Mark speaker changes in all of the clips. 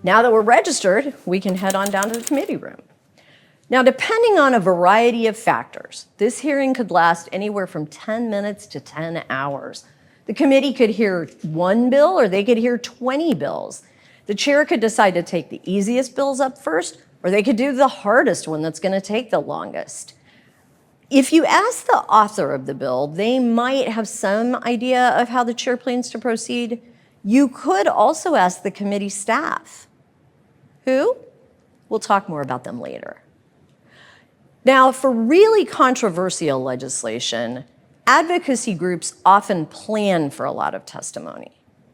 Speaker 1: Now that we're registered, we can head on down to the committee room. Now, depending on a variety of factors, this hearing could last anywhere from 10 minutes to 10 hours. The committee could hear one bill or they could hear 20 bills. The chair could decide to take the easiest bills up first, or they could do the hardest one that's going to take the longest. If you ask the author of the bill, they might have some idea of how the chair plans to proceed. You could also ask the committee staff. Who? We'll talk more about them later. Now, for really controversial legislation, advocacy groups often plan for a lot of testimony.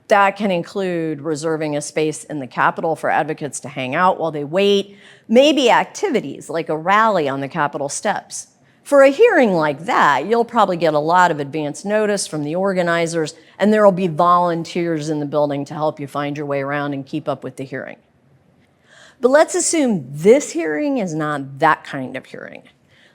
Speaker 1: That can include reserving a space in the Capitol for advocates to hang out while they wait, maybe activities like a rally on the Capitol steps. For a hearing like that, you'll probably get a lot of advance notice from the organizers, and there will be volunteers in the building to help you find your way around and keep up with the hearing. But let's assume this hearing is not that kind of hearing.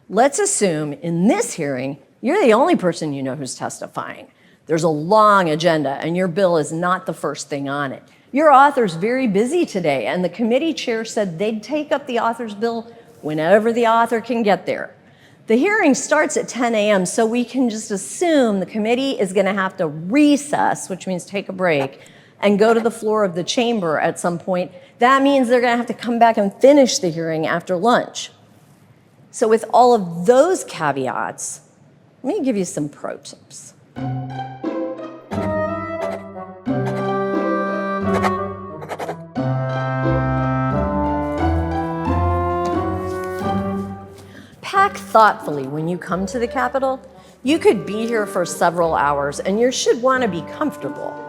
Speaker 1: Let's assume in this hearing, you're the only person you know who's testifying. There's a long agenda, and your bill is not the first thing on it. Your author's very busy today, and the committee chair said they'd take up the author's bill whenever the author can get there. The hearing starts at 10 a.m., so we can just assume the committee is going to have to recess, which means take a break, and go to the floor of the chamber at some point. That means they're going to have to come back and finish the hearing after lunch. So with all of those caveats, let me give you some pro tips. Pack thoughtfully when you come to the Capitol. You could be here for several hours, and you should want to be comfortable.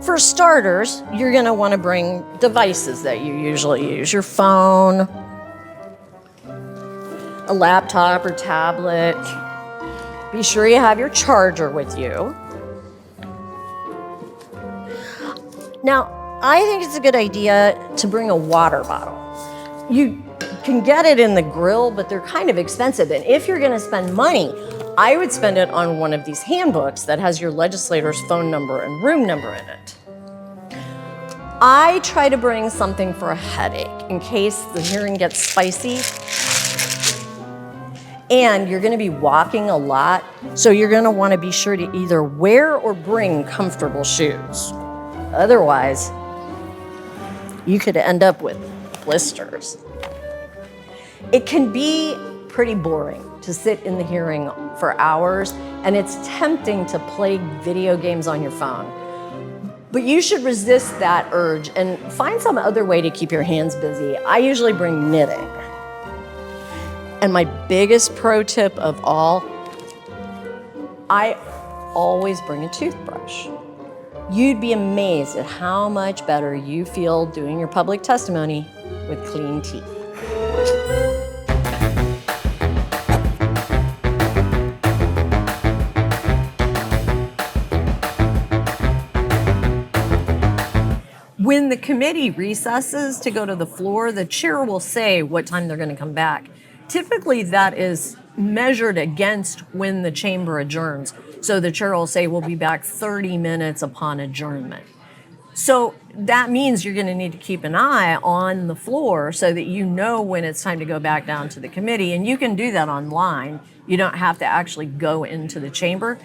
Speaker 1: For starters, you're going to want to bring devices that you usually use, your phone, a laptop or tablet. Be sure you have your charger with you. Now, I think it's a good idea to bring a water bottle. You can get it in the grill, but they're kind of expensive. And if you're going to spend money, I would spend it on one of these handbooks that has your legislator's phone number and room number in it. I try to bring something for a headache in case the hearing gets spicy. And you're going to be walking a lot, so you're going to want to be sure to either wear or bring comfortable shoes. Otherwise, you could end up with blisters. It can be pretty boring to sit in the hearing for hours, and it's tempting to play video games on your phone. But you should resist that urge and find some other way to keep your hands busy. I usually bring knitting. And my biggest pro tip of all, I always bring a toothbrush. You'd be amazed at how much better you feel doing your public testimony with clean teeth. When the committee recesses to go to the floor, the chair will say what time they're going to come back. Typically, that is measured against when the chamber adjourns. So the chair will say, we'll be back 30 minutes upon adjournment. So that means you're going to need to keep an eye on the floor so that you know when it's time to go back down to the committee. And you can do that online. You don't have to actually go into the chamber.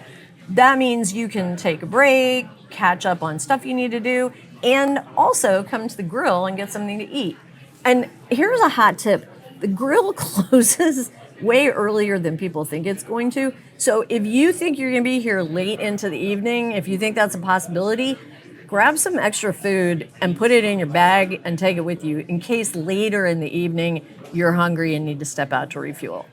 Speaker 1: That means you can take a break, catch up on stuff you need to do, and also come to the grill and get something to eat. And here's a hot tip. The grill closes way earlier than people think it's going to. So if you think you're going to be here late into the evening, if you think that's a possibility, grab some extra food and put it in your bag and take it with you in case later in the evening you're hungry and need to step out to refuel.